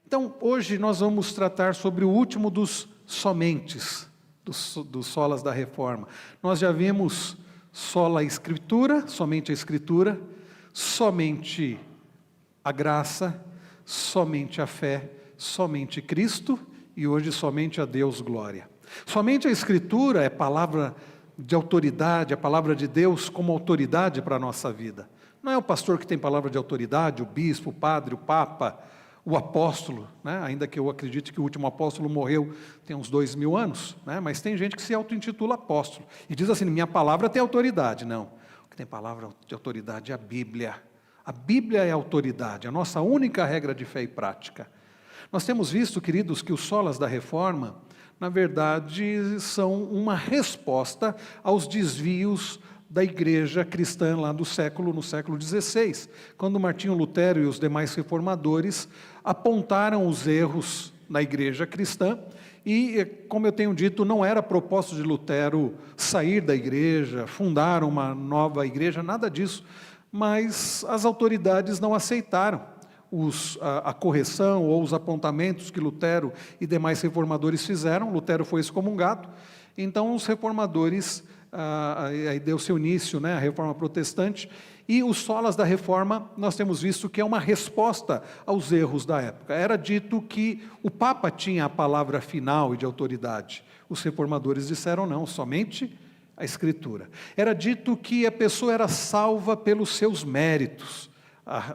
Então, hoje nós vamos tratar sobre o último dos somentes, dos solas da Reforma. Nós já vimos sola Escritura, somente a Escritura, somente a graça, somente a fé, somente Cristo e hoje somente a Deus glória. Somente a Escritura é palavra de autoridade, a palavra de Deus como autoridade para a nossa vida. Não é o pastor que tem palavra de autoridade, o bispo, o padre, o papa, o apóstolo, né? Ainda que eu acredite que o último apóstolo morreu tem uns 2000 anos, né? Mas tem gente que se auto-intitula apóstolo e diz assim, minha palavra tem autoridade. Não, o que tem palavra de autoridade é a Bíblia. A Bíblia é a autoridade, a nossa única regra de fé e prática. Nós temos visto, queridos, que os solas da Reforma, na verdade, são uma resposta aos desvios da igreja cristã lá no século XVI, quando Martinho Lutero e os demais reformadores apontaram os erros na igreja cristã e, como eu tenho dito, não era propósito de Lutero sair da igreja, fundar uma nova igreja, nada disso, mas as autoridades não aceitaram a correção ou os apontamentos que Lutero e demais reformadores fizeram. Lutero foi excomungado, então os reformadores, aí deu seu início, né, a Reforma Protestante, e os solas da Reforma, nós temos visto que é uma resposta aos erros da época. Era dito que o Papa tinha a palavra final e de autoridade. Os reformadores disseram não, somente a Escritura. Era dito que a pessoa era salva pelos seus méritos.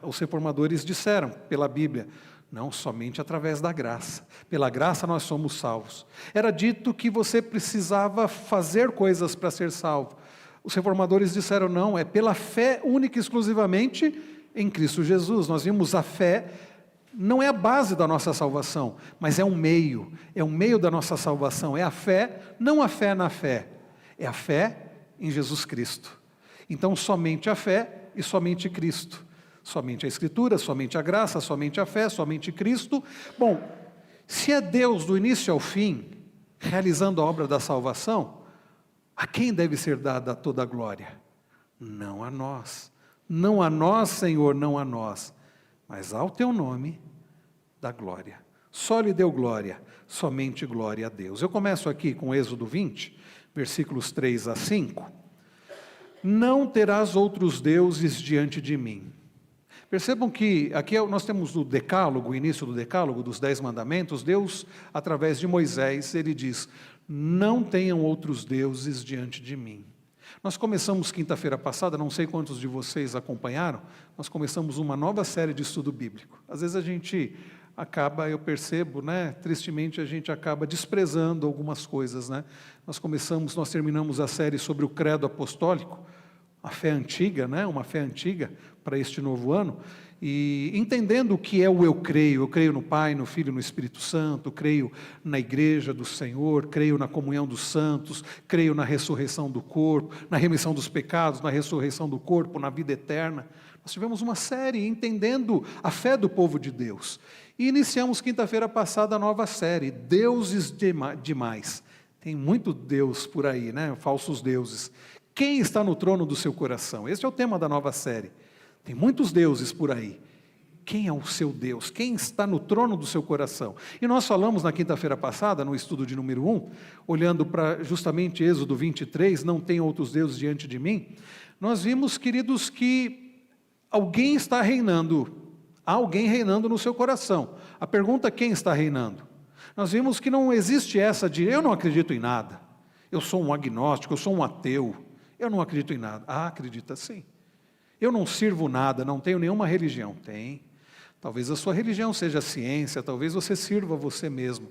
Os reformadores disseram, pela Bíblia, não, somente através da graça. Pela graça nós somos salvos. Era dito que você precisava fazer coisas para ser salvo. Os reformadores disseram, não, é pela fé única e exclusivamente em Cristo Jesus. Nós vimos a fé, não é a base da nossa salvação, mas é um meio da nossa salvação. É a fé, não a fé na fé, é a fé em Jesus Cristo. Então, somente a fé e somente Cristo. Somente a Escritura, somente a graça, somente a fé, somente Cristo. Bom, se é Deus do início ao fim, realizando a obra da salvação, a quem deve ser dada toda a glória? Não a nós. Não a nós, Senhor, não a nós, mas ao teu nome da glória. Só lhe deu glória, somente glória a Deus. Eu começo aqui com Êxodo 20, versículos 3 a 5. Não terás outros deuses diante de mim. Percebam que aqui nós temos o decálogo, o início do decálogo, dos 10 mandamentos. Deus, através de Moisés, ele diz, não tenham outros deuses diante de mim. Nós começamos quinta-feira passada, não sei quantos de vocês acompanharam, nós começamos uma nova série de estudo bíblico. Às vezes a gente acaba, eu percebo, né, tristemente a gente acaba desprezando algumas coisas, né? Nós terminamos a série sobre o credo apostólico, a fé antiga, né? Uma fé antiga para este novo ano, e entendendo o que é o eu creio no Pai, no Filho e no Espírito Santo, creio na igreja do Senhor, creio na comunhão dos santos, creio na ressurreição do corpo, na remissão dos pecados, na ressurreição do corpo, na vida eterna. Nós tivemos uma série entendendo a fé do povo de Deus, e iniciamos quinta-feira passada a nova série, Deuses demais. Tem muito Deus por aí, né? Falsos deuses. Quem está no trono do seu coração? Esse é o tema da nova série. Tem muitos deuses por aí. Quem é o seu Deus? Quem está no trono do seu coração? E nós falamos na quinta-feira passada, no estudo de número 1, olhando para justamente Êxodo 23, não tem outros deuses diante de mim. Nós vimos, queridos, que alguém está reinando. Há alguém reinando no seu coração. A pergunta é quem está reinando? Nós vimos que não existe essa de eu não acredito em nada. Eu sou um agnóstico, eu sou um ateu. Eu não acredito em nada. Ah, acredita sim. Eu não sirvo nada, não tenho nenhuma religião. Tem. Talvez a sua religião seja a ciência, talvez você sirva você mesmo.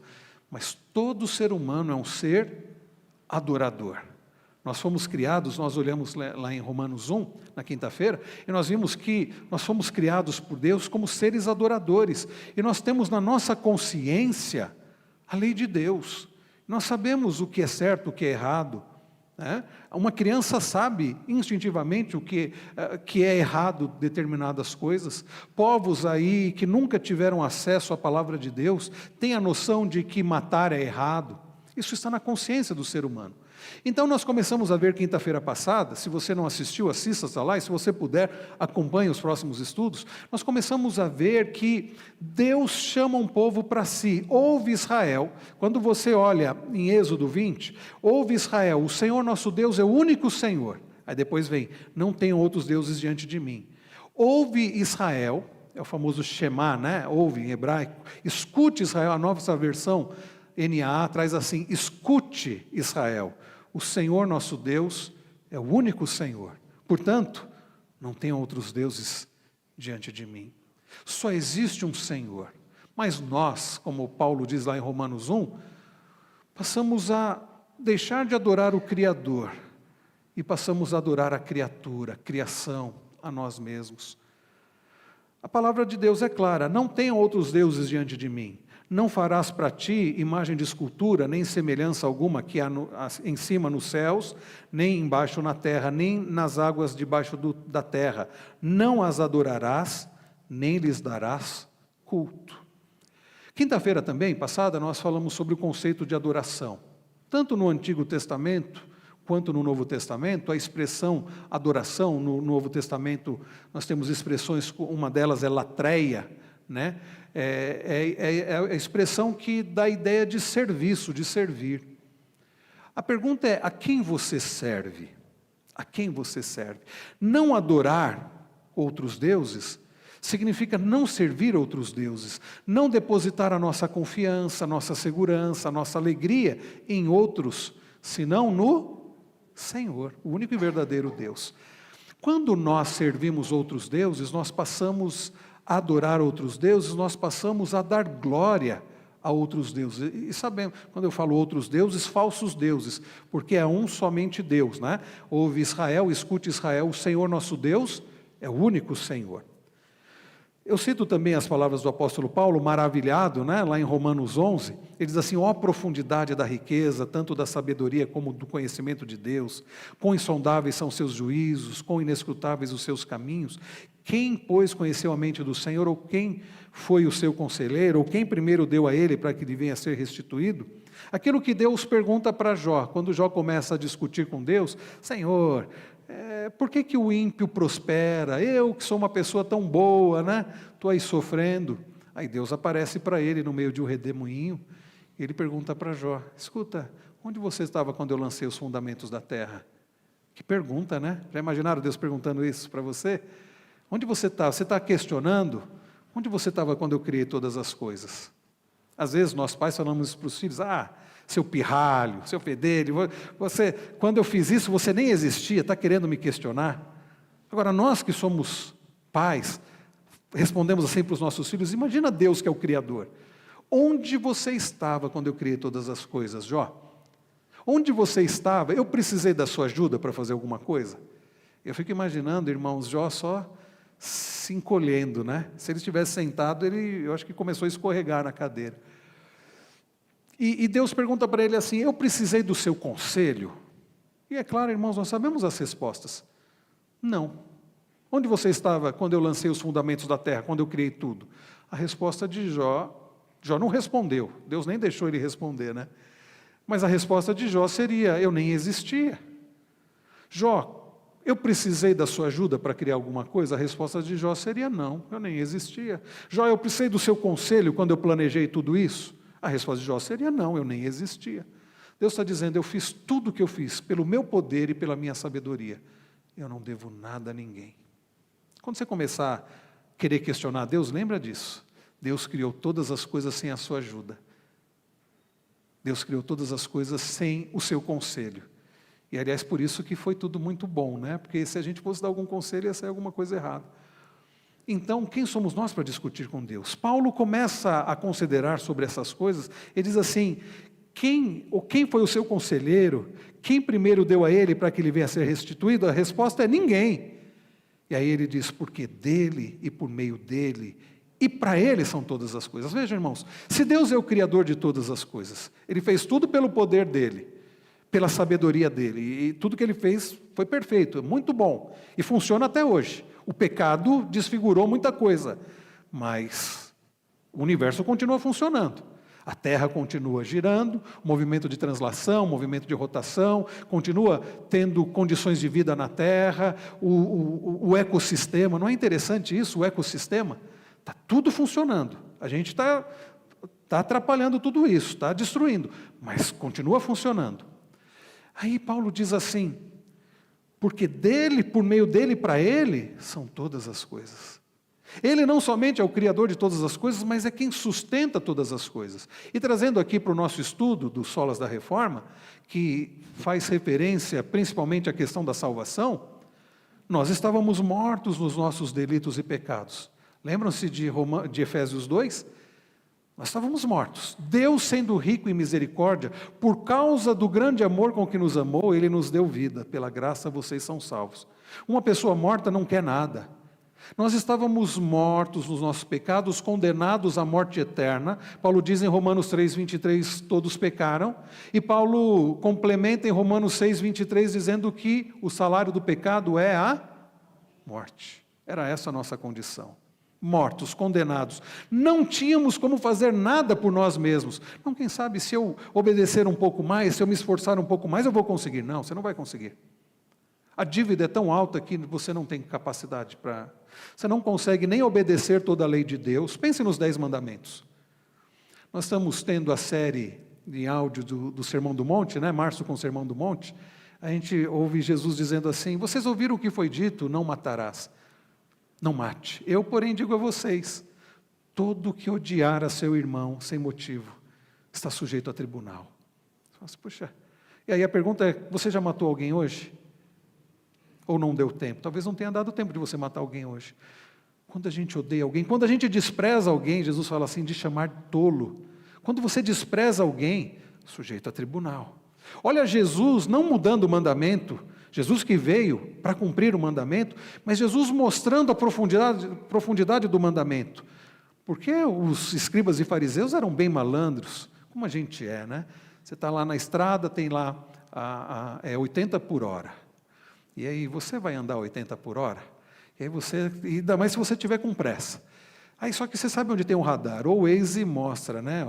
Mas todo ser humano é um ser adorador. Nós fomos criados, nós olhamos lá em Romanos 1, na quinta-feira, e nós vimos que nós fomos criados por Deus como seres adoradores. E nós temos na nossa consciência a lei de Deus. Nós sabemos o que é certo, o que é errado. Uma criança sabe instintivamente o que é errado determinadas coisas. Povos aí que nunca tiveram acesso à palavra de Deus têm a noção de que matar é errado. Isso está na consciência do ser humano. Então nós começamos a ver quinta-feira passada, se você não assistiu, assista lá, e se você puder, acompanhe os próximos estudos. Nós começamos a ver que Deus chama um povo para si. Ouve Israel, quando você olha em Êxodo 20, ouve Israel, o Senhor nosso Deus é o único Senhor. Aí depois vem, não tenham outros deuses diante de mim. Ouve Israel, é o famoso Shema, né? Ouve em hebraico. Escute Israel, a nova versão NAA traz assim, escute Israel. O Senhor nosso Deus é o único Senhor. Portanto, não tenham outros deuses diante de mim. Só existe um Senhor. Mas nós, como Paulo diz lá em Romanos 1, passamos a deixar de adorar o Criador e passamos a adorar a criatura, a criação, a nós mesmos. A palavra de Deus é clara, não tenham outros deuses diante de mim. Não farás para ti imagem de escultura, nem semelhança alguma que há em cima nos céus, nem embaixo na terra, nem nas águas debaixo da terra. Não as adorarás, nem lhes darás culto. Quinta-feira também, passada, nós falamos sobre o conceito de adoração. Tanto no Antigo Testamento, quanto no Novo Testamento, a expressão adoração, no Novo Testamento nós temos expressões, uma delas é latreia, né? É a expressão que dá a ideia de serviço, de servir. A pergunta é, a quem você serve? A quem você serve? Não adorar outros deuses significa não servir outros deuses, não depositar a nossa confiança, a nossa segurança, a nossa alegria em outros, senão no Senhor, o único e verdadeiro Deus. Quando nós servimos outros deuses, nós passamos a adorar outros deuses, nós passamos a dar glória a outros deuses. E sabemos, quando eu falo outros deuses, falsos deuses, porque é um somente Deus, né? Ouve Israel, escute Israel, o Senhor nosso Deus é o único Senhor. Eu cito também as palavras do apóstolo Paulo, maravilhado, né? Lá em Romanos 11, ele diz assim, ó profundidade da riqueza, tanto da sabedoria como do conhecimento de Deus, quão insondáveis são seus juízos, quão inescrutáveis os seus caminhos. Quem, pois, conheceu a mente do Senhor, ou quem foi o seu conselheiro, ou quem primeiro deu a ele para que ele venha a ser restituído? Aquilo que Deus pergunta para Jó, quando Jó começa a discutir com Deus, Senhor, por que o ímpio prospera? Eu que sou uma pessoa tão boa, né? Estou aí sofrendo. Aí Deus aparece para ele no meio de um redemoinho, e ele pergunta para Jó, escuta, onde você estava quando eu lancei os fundamentos da terra? Que pergunta, né? Já imaginaram Deus perguntando isso para você? Onde você está? Você está questionando? Onde você estava quando eu criei todas as coisas? Às vezes nós pais falamos isso para os filhos, seu pirralho, seu fedelho, você, quando eu fiz isso você nem existia, está querendo me questionar? Agora nós que somos pais, respondemos assim para os nossos filhos, imagina Deus que é o Criador. Onde você estava quando eu criei todas as coisas, Jó? Onde você estava? Eu precisei da sua ajuda para fazer alguma coisa? Eu fico imaginando, irmãos, Jó só se encolhendo, né? Se ele estivesse sentado, eu acho que começou a escorregar na cadeira. E Deus pergunta para ele assim, eu precisei do seu conselho? E é claro, irmãos, nós sabemos as respostas. Não. Onde você estava quando eu lancei os fundamentos da terra, quando eu criei tudo? A resposta de Jó não respondeu. Deus nem deixou ele responder, né? Mas a resposta de Jó seria, eu nem existia. Jó, eu precisei da sua ajuda para criar alguma coisa? A resposta de Jó seria não, eu nem existia. Jó, eu precisei do seu conselho quando eu planejei tudo isso? A resposta de Jó seria não, eu nem existia. Deus está dizendo, eu fiz tudo o que eu fiz, pelo meu poder e pela minha sabedoria. Eu não devo nada a ninguém. Quando você começar a querer questionar Deus, lembra disso. Deus criou todas as coisas sem a sua ajuda. Deus criou todas as coisas sem o seu conselho. E, aliás, por isso que foi tudo muito bom, né? Porque se a gente fosse dar algum conselho, ia sair alguma coisa errada. Então, quem somos nós para discutir com Deus? Paulo começa a considerar sobre essas coisas, ele diz assim, quem foi o seu conselheiro? Quem primeiro deu a ele para que ele venha a ser restituído? A resposta é ninguém. E aí ele diz, porque dele e por meio dele, e para ele são todas as coisas. Vejam, irmãos, se Deus é o Criador de todas as coisas, ele fez tudo pelo poder dele, pela sabedoria dele, e tudo que ele fez foi perfeito, muito bom, e funciona até hoje. O pecado desfigurou muita coisa, mas o universo continua funcionando. A Terra continua girando, movimento de translação, movimento de rotação, continua tendo condições de vida na Terra, o ecossistema, não é interessante isso, o ecossistema? Está tudo funcionando, a gente está atrapalhando tudo isso, está destruindo, mas continua funcionando. Aí Paulo diz assim, porque dele, por meio dele e para ele, são todas as coisas. Ele não somente é o Criador de todas as coisas, mas é quem sustenta todas as coisas. E trazendo aqui para o nosso estudo dos solas da Reforma, que faz referência principalmente à questão da salvação, nós estávamos mortos nos nossos delitos e pecados. Lembram-se de Efésios 2? Nós estávamos mortos. Deus, sendo rico em misericórdia, por causa do grande amor com que nos amou, Ele nos deu vida. Pela graça vocês são salvos. Uma pessoa morta não quer nada. Nós estávamos mortos nos nossos pecados, condenados à morte eterna. Paulo diz em Romanos 3:23, todos pecaram. E Paulo complementa em Romanos 6:23, dizendo que o salário do pecado é a morte. Era essa a nossa condição. Mortos, condenados. Não tínhamos como fazer nada por nós mesmos. Não, quem sabe se eu obedecer um pouco mais, se eu me esforçar um pouco mais, eu vou conseguir. Não, você não vai conseguir. A dívida é tão alta que você não tem capacidade para... Você não consegue nem obedecer toda a lei de Deus. Pense nos 10 mandamentos. Nós estamos tendo a série de áudio do Sermão do Monte, né? Março com o Sermão do Monte. A gente ouve Jesus dizendo assim, vocês ouviram o que foi dito, não matarás. Não mate. Eu, porém, digo a vocês, todo que odiar a seu irmão sem motivo está sujeito a tribunal. Você fala, puxa. E aí a pergunta é, você já matou alguém hoje? Ou não deu tempo? Talvez não tenha dado tempo de você matar alguém hoje. Quando a gente odeia alguém, quando a gente despreza alguém, Jesus fala assim, de chamar tolo. Quando você despreza alguém, sujeito a tribunal. Olha Jesus não mudando o mandamento, Jesus que veio para cumprir o mandamento, mas Jesus mostrando a profundidade do mandamento. Porque os escribas e fariseus eram bem malandros, como a gente é, né? Você está lá na estrada, tem lá 80 por hora. E aí você vai andar 80 por hora? E aí ainda mais se você tiver com pressa. Aí só que você sabe onde tem um radar, ou o Waze mostra, né?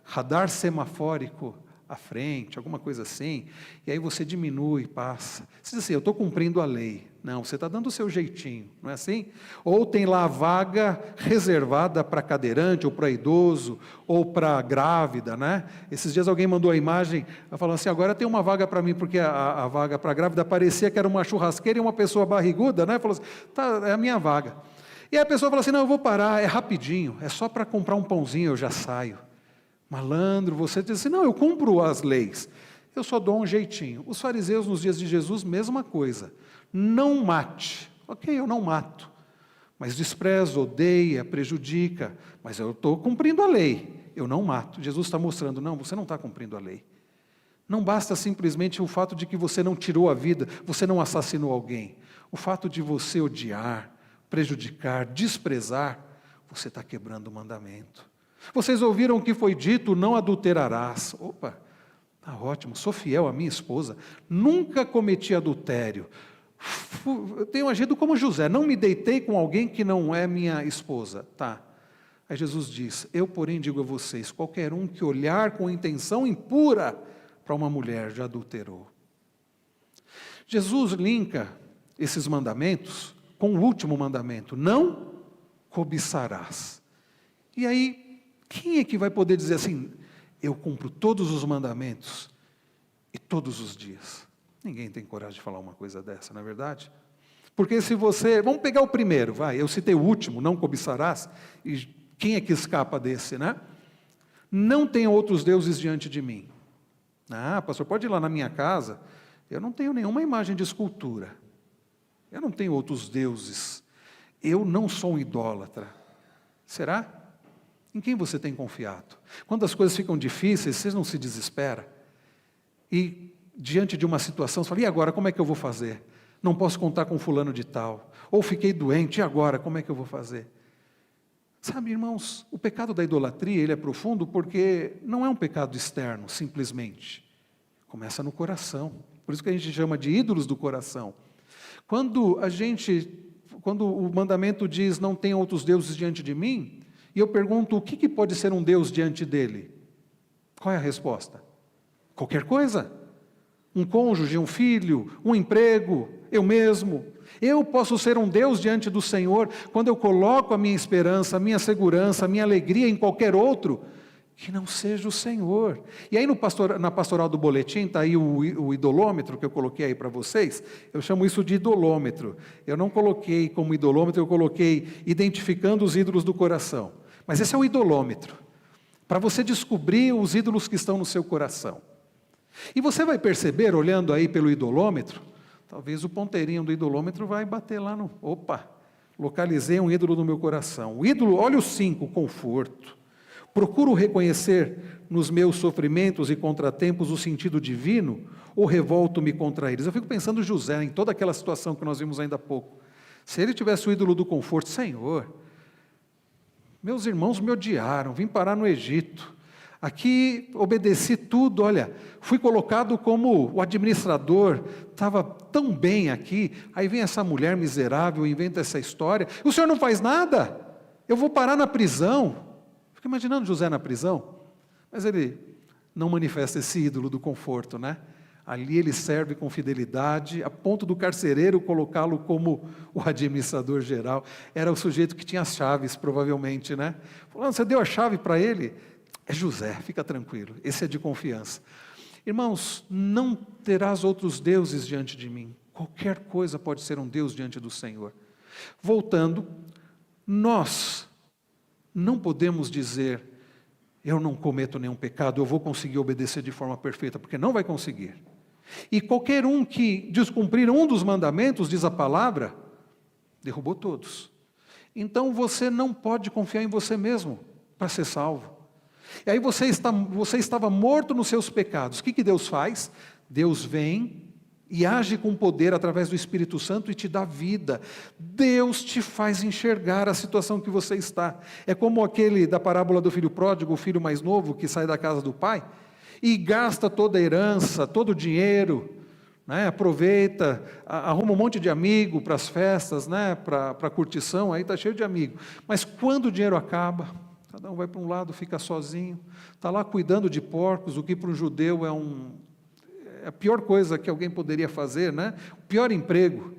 Radar semafórico à frente, alguma coisa assim, e aí você diminui, passa. Você diz assim, eu estou cumprindo a lei. Não, você está dando o seu jeitinho, não é assim? Ou tem lá a vaga reservada para cadeirante, ou para idoso, ou para grávida, né? Esses dias alguém mandou a imagem, falou assim, agora tem uma vaga para mim, porque a vaga para grávida parecia que era uma churrasqueira e uma pessoa barriguda, né? Falou assim, tá, é a minha vaga. E aí a pessoa falou assim, não, eu vou parar, é rapidinho, é só para comprar um pãozinho, eu já saio. Malandro, você diz assim, não, eu cumpro as leis, eu só dou um jeitinho. Os fariseus nos dias de Jesus, mesma coisa, não mate, ok, eu não mato, mas despreza, odeia, prejudica, mas eu estou cumprindo a lei, eu não mato. Jesus está mostrando, não, você não está cumprindo a lei. Não basta simplesmente o fato de que você não tirou a vida, você não assassinou alguém, o fato de você odiar, prejudicar, desprezar, você está quebrando o mandamento. Vocês ouviram o que foi dito, não adulterarás. Opa, está ótimo, sou fiel à minha esposa, nunca cometi adultério. Tenho agido como José, não me deitei com alguém que não é minha esposa. Tá. Aí Jesus diz, eu porém digo a vocês, qualquer um que olhar com intenção impura para uma mulher já adulterou. Jesus linka esses mandamentos com o último mandamento, não cobiçarás. E aí, quem é que vai poder dizer assim, eu cumpro todos os mandamentos e todos os dias? Ninguém tem coragem de falar uma coisa dessa, não é verdade? Porque se você, vamos pegar o primeiro, eu citei o último, não cobiçarás, e quem é que escapa desse, né? Não tenha outros deuses diante de mim. Ah, pastor, pode ir lá na minha casa, eu não tenho nenhuma imagem de escultura, eu não tenho outros deuses, eu não sou um idólatra. Será? Em quem você tem confiado? Quando as coisas ficam difíceis, você não se desespera? E diante de uma situação, você fala, e agora, como é que eu vou fazer? Não posso contar com fulano de tal. Ou fiquei doente, e agora, como é que eu vou fazer? Sabe, irmãos, o pecado da idolatria, ele é profundo porque não é um pecado externo, simplesmente. Começa no coração. Por isso que a gente chama de ídolos do coração. Quando o mandamento diz, não tenha outros deuses diante de mim, E eu pergunto, o que pode ser um Deus diante dele? Qual é a resposta? Qualquer coisa. Um cônjuge, um filho, um emprego, eu mesmo. Eu posso ser um Deus diante do Senhor quando eu coloco a minha esperança, a minha segurança, a minha alegria em qualquer outro que não seja o Senhor. E aí na pastoral do boletim está aí o idolômetro que eu coloquei aí para vocês. Eu chamo isso de idolômetro. Eu não coloquei como idolômetro, eu coloquei identificando os ídolos do coração. Mas esse é o idolômetro, para você descobrir os ídolos que estão no seu coração. E você vai perceber, olhando aí pelo idolômetro, talvez o ponteirinho do idolômetro vai bater lá no... Opa, localizei um ídolo no meu coração. O ídolo, olha o 5, conforto. Procuro reconhecer nos meus sofrimentos e contratempos o sentido divino ou revolto-me contra eles? Eu fico pensando José, em toda aquela situação que nós vimos ainda há pouco. Se ele tivesse o ídolo do conforto, Senhor, meus irmãos me odiaram, vim parar no Egito. Aqui obedeci tudo, olha, fui colocado como o administrador, estava tão bem aqui, aí vem essa mulher miserável, inventa essa história, o senhor não faz nada, eu vou parar na prisão. Fico imaginando José na prisão, mas ele não manifesta esse ídolo do conforto, né? Ali ele serve com fidelidade, a ponto do carcereiro colocá-lo como o administrador geral. Era o sujeito que tinha as chaves, provavelmente, né? Falando, você deu a chave para ele? É José, fica tranquilo, esse é de confiança. Irmãos, não terás outros deuses diante de mim. Qualquer coisa pode ser um Deus diante do Senhor. Voltando, nós não podemos dizer, eu não cometo nenhum pecado, eu vou conseguir obedecer de forma perfeita, porque não vai conseguir. E qualquer um que descumprir um dos mandamentos, diz a palavra, derrubou todos. Então você não pode confiar em você mesmo para ser salvo. E aí você estava morto nos seus pecados. O que Deus faz? Deus vem e age com poder através do Espírito Santo e te dá vida. Deus te faz enxergar a situação que você está. É como aquele da parábola do filho pródigo, o filho mais novo que sai da casa do pai e gasta toda a herança, todo o dinheiro, né? Aproveita, arruma um monte de amigo para as festas, né? Para a curtição, aí está cheio de amigo. Mas quando o dinheiro acaba, cada um vai para um lado, fica sozinho, está lá cuidando de porcos, o que para um judeu é a pior coisa que alguém poderia fazer, né? O pior emprego,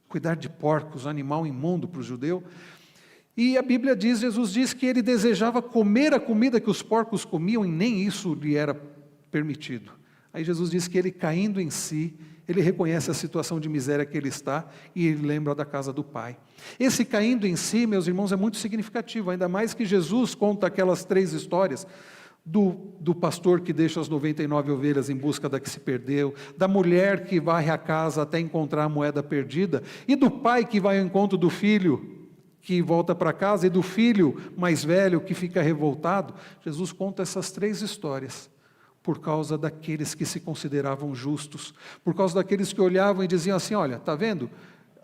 cuidar de porcos, animal imundo para o judeu. E a Bíblia diz, Jesus diz que ele desejava comer a comida que os porcos comiam e nem isso lhe era permitido. Aí Jesus diz que ele caindo em si, ele reconhece a situação de miséria que ele está e ele lembra da casa do Pai. Esse caindo em si, meus irmãos, é muito significativo, ainda mais que Jesus conta aquelas 3 histórias, do pastor que deixa as 99 ovelhas em busca da que se perdeu, da mulher que varre a casa até encontrar a moeda perdida, e do pai que vai ao encontro do filho que volta para casa, e do filho mais velho que fica revoltado. Jesus conta essas 3 histórias, por causa daqueles que se consideravam justos, por causa daqueles que olhavam e diziam assim, olha, está vendo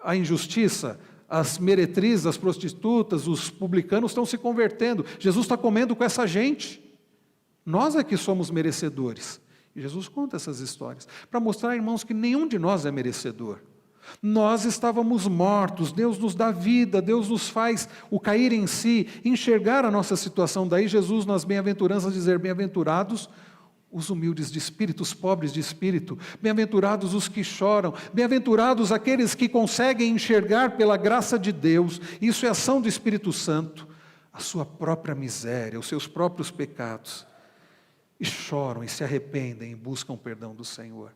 a injustiça? As meretrizes, as prostitutas, os publicanos estão se convertendo, Jesus está comendo com essa gente. Nós é que somos merecedores. E Jesus conta essas histórias, para mostrar, irmãos, que nenhum de nós é merecedor. Nós estávamos mortos, Deus nos dá vida, Deus nos faz o cair em si, enxergar a nossa situação. Daí Jesus nas bem-aventuranças dizer, bem-aventurados os humildes de espírito, os pobres de espírito, bem-aventurados os que choram, bem-aventurados aqueles que conseguem enxergar pela graça de Deus, isso é ação do Espírito Santo, a sua própria miséria, os seus próprios pecados, e choram e se arrependem e buscam perdão do Senhor.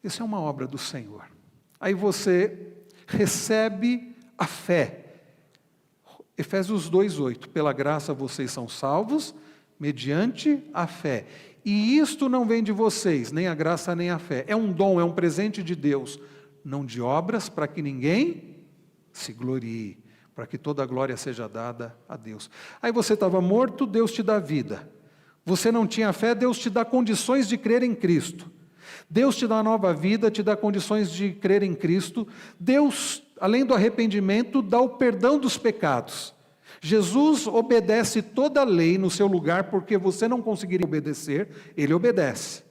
Isso é uma obra do Senhor. Aí você recebe a fé. Efésios 2:8, pela graça vocês são salvos, mediante a fé. E isto não vem de vocês, nem a graça nem a fé. É um dom, é um presente de Deus, não de obras, para que ninguém se glorie, para que toda a glória seja dada a Deus. Aí você estava morto, Deus te dá vida. Você não tinha fé, Deus te dá condições de crer em Cristo. Deus te dá nova vida, te dá condições de crer em Cristo. Deus, além do arrependimento, dá o perdão dos pecados. Jesus obedece toda a lei no seu lugar, porque você não conseguiria obedecer, ele obedece.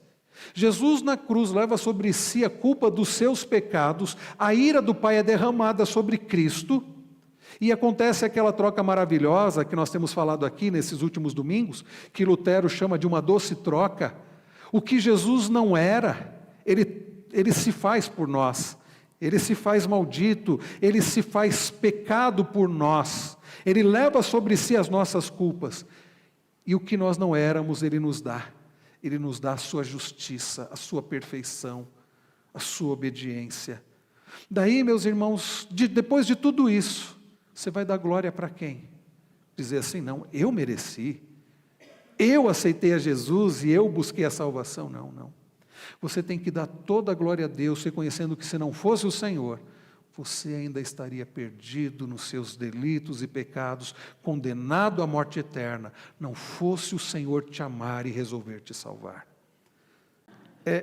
Jesus na cruz leva sobre si a culpa dos seus pecados, a ira do Pai é derramada sobre Cristo, E acontece aquela troca maravilhosa que nós temos falado aqui nesses últimos domingos, que Lutero chama de uma doce troca. O que Jesus não era, ele se faz por nós. Ele se faz maldito, ele se faz pecado por nós. Ele leva sobre si as nossas culpas. E o que nós não éramos, ele nos dá. Ele nos dá a sua justiça, a sua perfeição, a sua obediência. Daí, meus irmãos, depois de tudo isso, você vai dar glória para quem? Dizer assim, não, eu mereci, eu aceitei a Jesus e eu busquei a salvação. Não, não. Você tem que dar toda a glória a Deus, reconhecendo que se não fosse o Senhor, você ainda estaria perdido nos seus delitos e pecados, condenado à morte eterna, não fosse o Senhor te amar e resolver te salvar.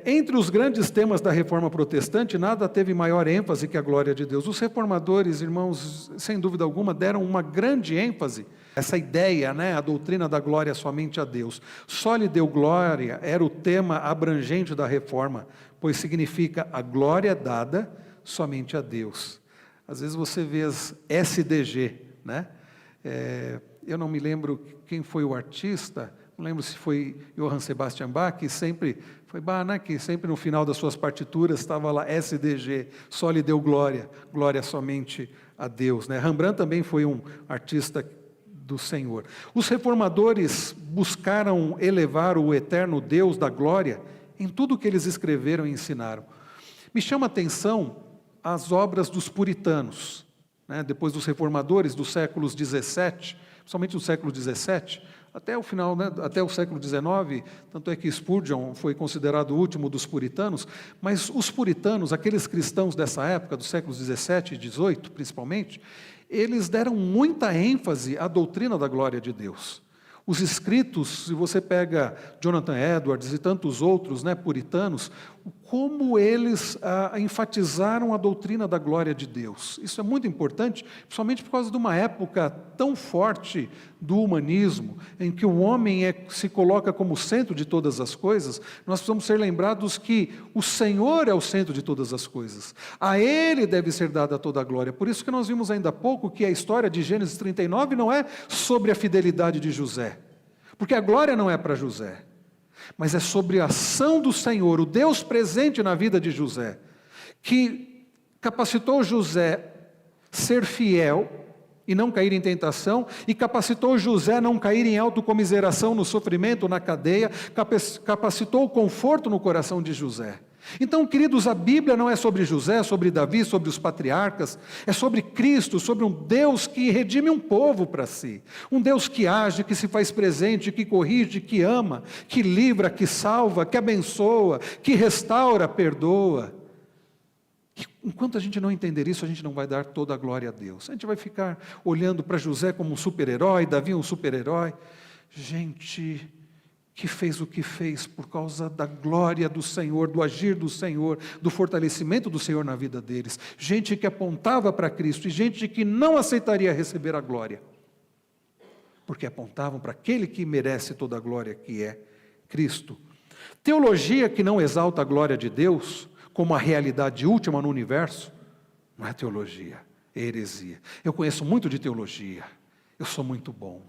Entre os grandes temas da reforma protestante, nada teve maior ênfase que a glória de Deus. Os reformadores, irmãos, sem dúvida alguma, deram uma grande ênfase, essa ideia, a doutrina da glória somente a Deus. Só lhe deu glória, era o tema abrangente da reforma, pois significa a glória dada somente a Deus. Às vezes você vê as SDG, eu não me lembro quem foi o artista, não lembro se foi Johann Sebastian Bach, que sempre no final das suas partituras estava lá SDG, só lhe deu glória, glória somente a Deus. Rembrandt também foi um artista do Senhor. Os reformadores buscaram elevar o eterno Deus da glória em tudo o que eles escreveram e ensinaram. Me chama a atenção as obras dos puritanos, depois dos reformadores dos séculos 17, principalmente do século 17, até o final, até o século XIX, tanto é que Spurgeon foi considerado o último dos puritanos, mas os puritanos, aqueles cristãos dessa época, dos séculos 17 e 18 principalmente, eles deram muita ênfase à doutrina da glória de Deus. Os escritos, se você pega Jonathan Edwards e tantos outros puritanos, como eles enfatizaram a doutrina da glória de Deus. Isso é muito importante, principalmente por causa de uma época tão forte do humanismo, em que o homem se coloca como centro de todas as coisas. Nós precisamos ser lembrados que o Senhor é o centro de todas as coisas. A Ele deve ser dada toda a glória. Por isso que nós vimos ainda há pouco que a história de Gênesis 39 não é sobre a fidelidade de José, porque a glória não é para José, mas é sobre a ação do Senhor, o Deus presente na vida de José, que capacitou José ser fiel e não cair em tentação, e capacitou José a não cair em autocomiseração no sofrimento, na cadeia, capacitou o conforto no coração de José. Então, queridos, a Bíblia não é sobre José, sobre Davi, sobre os patriarcas, é sobre Cristo, sobre um Deus que redime um povo para si, um Deus que age, que se faz presente, que corrige, que ama, que livra, que salva, que abençoa, que restaura, perdoa. Enquanto a gente não entender isso, a gente não vai dar toda a glória a Deus. A gente vai ficar olhando para José como um super-herói, Davi um super-herói. Gente que fez o que fez por causa da glória do Senhor, do agir do Senhor, do fortalecimento do Senhor na vida deles. Gente que apontava para Cristo e gente que não aceitaria receber a glória, porque apontavam para aquele que merece toda a glória, que é Cristo. Teologia que não exalta a glória de Deus como a realidade última no universo, não é teologia, é heresia. Eu conheço muito de teologia, eu sou muito bom.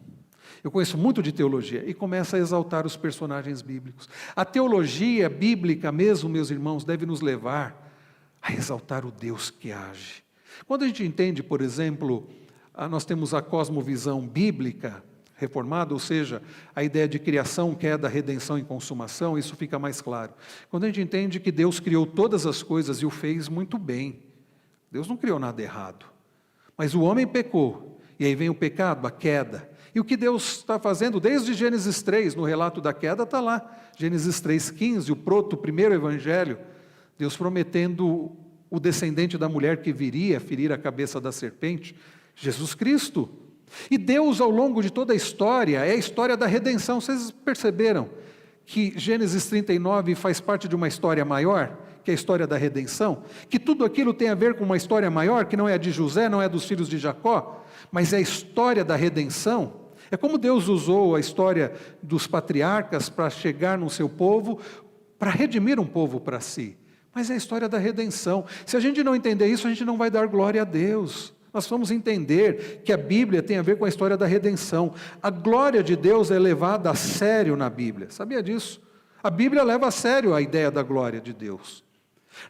Eu conheço muito de teologia e começa a exaltar os personagens bíblicos. A teologia bíblica mesmo, meus irmãos, deve nos levar a exaltar o Deus que age. Quando a gente entende, por exemplo, nós temos a cosmovisão bíblica reformada, ou seja, a ideia de criação, queda, redenção e consumação, isso fica mais claro. Quando a gente entende que Deus criou todas as coisas e o fez muito bem, Deus não criou nada errado, mas o homem pecou, e aí vem o pecado, a queda. E o que Deus está fazendo desde Gênesis 3, no relato da queda, está lá. Gênesis 3,15, o primeiro evangelho, Deus prometendo o descendente da mulher que viria ferir a cabeça da serpente, Jesus Cristo. E Deus, ao longo de toda a história, é a história da redenção. Vocês perceberam que Gênesis 39 faz parte de uma história maior, que é a história da redenção? Que tudo aquilo tem a ver com uma história maior, que não é a de José, não é dos filhos de Jacó, mas é a história da redenção. É como Deus usou a história dos patriarcas para chegar no seu povo, para redimir um povo para si. Mas é a história da redenção. Se a gente não entender isso, a gente não vai dar glória a Deus. Nós vamos entender que a Bíblia tem a ver com a história da redenção. A glória de Deus é levada a sério na Bíblia. Sabia disso? A Bíblia leva a sério a ideia da glória de Deus.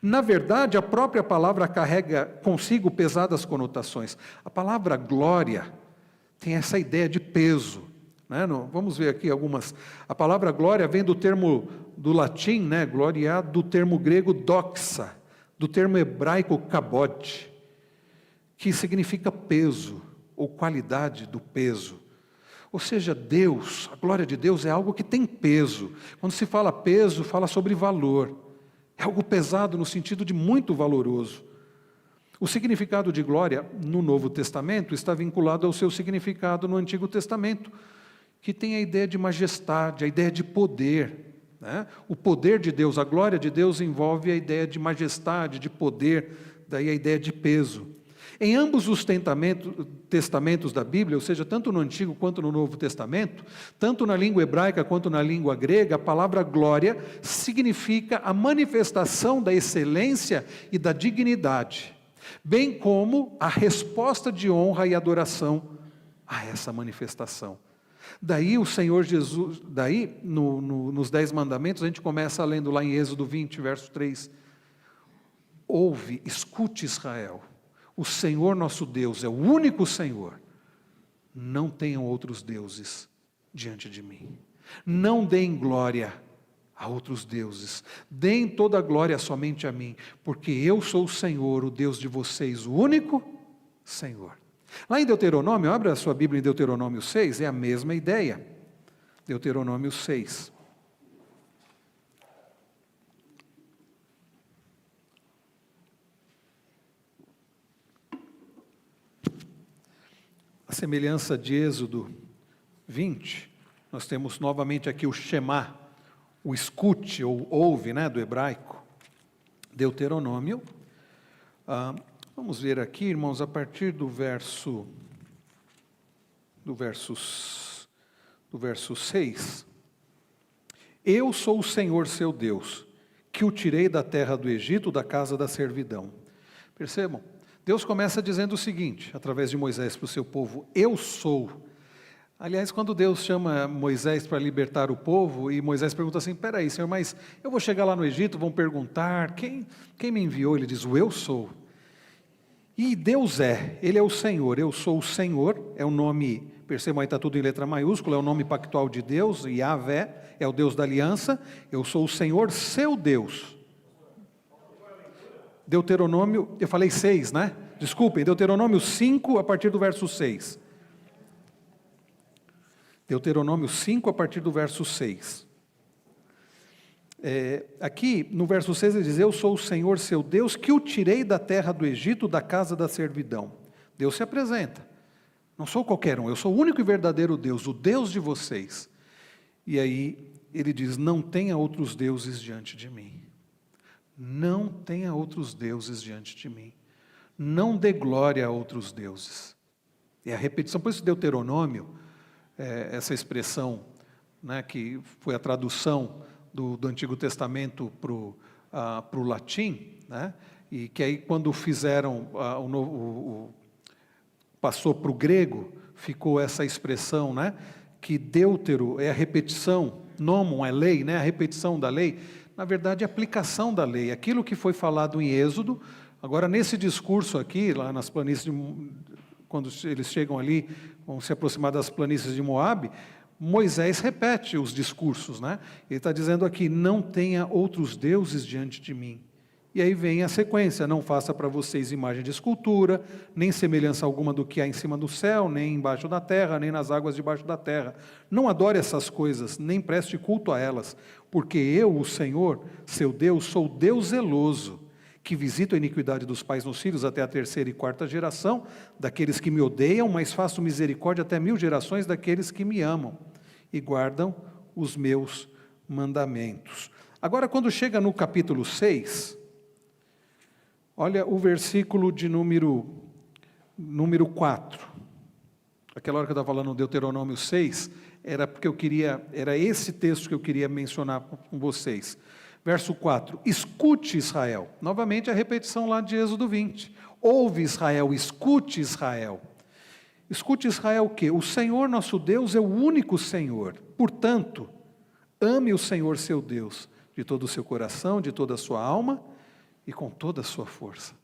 Na verdade, a própria palavra carrega consigo pesadas conotações. A palavra glória tem essa ideia de peso, né? Vamos ver aqui algumas. A palavra glória vem do termo do latim, né? Gloria, do termo grego doxa, do termo hebraico kabod, que significa peso, ou qualidade do peso. Ou seja, Deus, a glória de Deus é algo que tem peso. Quando se fala peso, fala sobre valor. É algo pesado no sentido de muito valoroso. O significado de glória no Novo Testamento está vinculado ao seu significado no Antigo Testamento, que tem a ideia de majestade, a ideia de poder, né? O poder de Deus, a glória de Deus envolve a ideia de majestade, de poder, daí a ideia de peso. Em ambos os testamentos da Bíblia, ou seja, tanto no Antigo quanto no Novo Testamento, tanto na língua hebraica quanto na língua grega, a palavra glória significa a manifestação da excelência e da dignidade, bem como a resposta de honra e adoração a essa manifestação. Daí o Senhor Jesus, nos 10 mandamentos, a gente começa lendo lá em Êxodo 20, verso 3, ouve, escute Israel, o Senhor nosso Deus é o único Senhor, não tenham outros deuses diante de mim, não deem glória a outros deuses, deem toda a glória somente a mim, porque eu sou o Senhor, o Deus de vocês, o único Senhor. Lá em Deuteronômio, abra a sua Bíblia em Deuteronômio 6, é a mesma ideia, Deuteronômio 6. A semelhança de Êxodo 20, nós temos novamente aqui o Shema, o escute ou ouve, né, do hebraico. Deuteronômio, vamos ver aqui, irmãos, a partir do verso 6. Eu sou o Senhor seu Deus, que o tirei da terra do Egito, da casa da servidão. Percebam? Deus começa dizendo o seguinte, através de Moisés para o seu povo, eu sou. Aliás, quando Deus chama Moisés para libertar o povo, e Moisés pergunta assim, peraí, Senhor, mas eu vou chegar lá no Egito, vão perguntar, quem me enviou? Ele diz, o eu sou. E Deus Ele é o Senhor, eu sou o Senhor, é o nome, percebam aí, está tudo em letra maiúscula, é o nome pactual de Deus, Yahvé, é o Deus da aliança, eu sou o Senhor, seu Deus. Deuteronômio, eu falei 6, né? Desculpem, Deuteronômio 5, a partir do verso 6. Deuteronômio 5, a partir do verso 6. Aqui, no verso 6, ele diz, eu sou o Senhor seu Deus, que o tirei da terra do Egito, da casa da servidão. Deus se apresenta. Não sou qualquer um, eu sou o único e verdadeiro Deus, o Deus de vocês. E aí, ele diz, não tenha outros deuses diante de mim. Não tenha outros deuses diante de mim. Não dê glória a outros deuses. É a repetição, por isso Deuteronômio, essa expressão, né, que foi a tradução do Antigo Testamento para o latim, né, e que aí quando fizeram, passou para o grego, ficou essa expressão, né, que deutero é a repetição, nomon é lei, né, a repetição da lei, na verdade, a aplicação da lei, aquilo que foi falado em Êxodo, agora nesse discurso aqui, lá nas planícies, quando eles chegam ali, vão se aproximar das planícies de Moabe, Moisés repete os discursos, né? Ele está dizendo aqui, não tenha outros deuses diante de mim. E aí vem a sequência, não faça para vocês imagem de escultura, nem semelhança alguma do que há em cima do céu, nem embaixo da terra, nem nas águas debaixo da terra. Não adore essas coisas, nem preste culto a elas, porque eu, o Senhor, seu Deus, sou Deus zeloso, que visito a iniquidade dos pais nos filhos até a 3ª e 4ª geração, daqueles que me odeiam, mas faço misericórdia até 1000 gerações daqueles que me amam e guardam os meus mandamentos. Agora, quando chega no capítulo 6, olha o versículo de número 4. Aquela hora que eu estava falando no Deuteronômio 6, era esse texto que eu queria mencionar com vocês. Verso 4, escute Israel, novamente a repetição lá de Êxodo 20, Ouve Israel, escute Israel. Escute Israel o quê? O Senhor nosso Deus é o único Senhor. Portanto, ame o Senhor seu Deus de todo o seu coração, de toda a sua alma e com toda a sua força.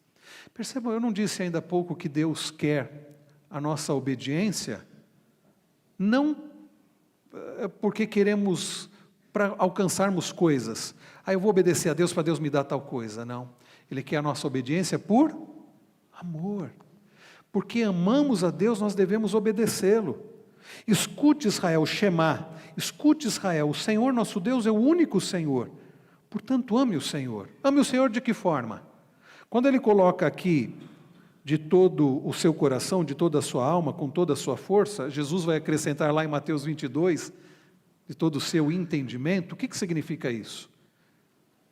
Percebam, eu não disse ainda há pouco que Deus quer a nossa obediência, não porque queremos para alcançarmos coisas. Eu vou obedecer a Deus para Deus me dar tal coisa. Não. Ele quer a nossa obediência por amor. Porque amamos a Deus, nós devemos obedecê-lo. Escute Israel, Shema. Escute Israel, o Senhor nosso Deus é o único Senhor. Portanto, ame o Senhor. Ame o Senhor de que forma? Quando ele coloca aqui, de todo o seu coração, de toda a sua alma, com toda a sua força, Jesus vai acrescentar lá em Mateus 22, de todo o seu entendimento. O que significa isso?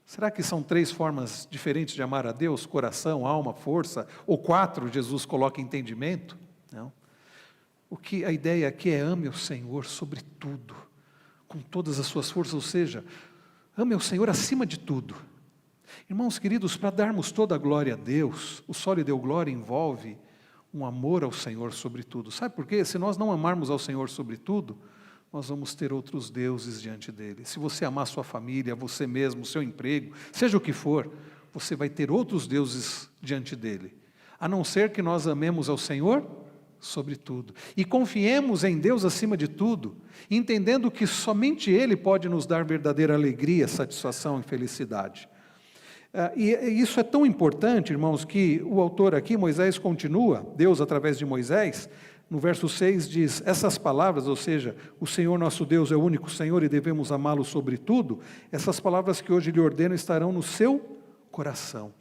Será que são 3 formas diferentes de amar a Deus? Coração, alma, força? Ou 4, Jesus coloca entendimento? Não. A ideia aqui é ame o Senhor sobre tudo, com todas as suas forças, ou seja, ame o Senhor acima de tudo. Irmãos queridos, para darmos toda a glória a Deus, o só lhe deu glória envolve um amor ao Senhor sobre tudo. Sabe por quê? Se nós não amarmos ao Senhor sobre tudo, nós vamos ter outros deuses diante dele. Se você amar sua família, você mesmo, seu emprego, seja o que for, você vai ter outros deuses diante dele. A não ser que nós amemos ao Senhor sobre tudo. E confiemos em Deus acima de tudo, entendendo que somente Ele pode nos dar verdadeira alegria, satisfação e felicidade. E isso é tão importante, irmãos, que o autor aqui, Moisés, continua, Deus através de Moisés, no verso 6 diz, essas palavras, ou seja, o Senhor nosso Deus é o único Senhor e devemos amá-lo sobre tudo, essas palavras que hoje lhe ordeno estarão no seu coração.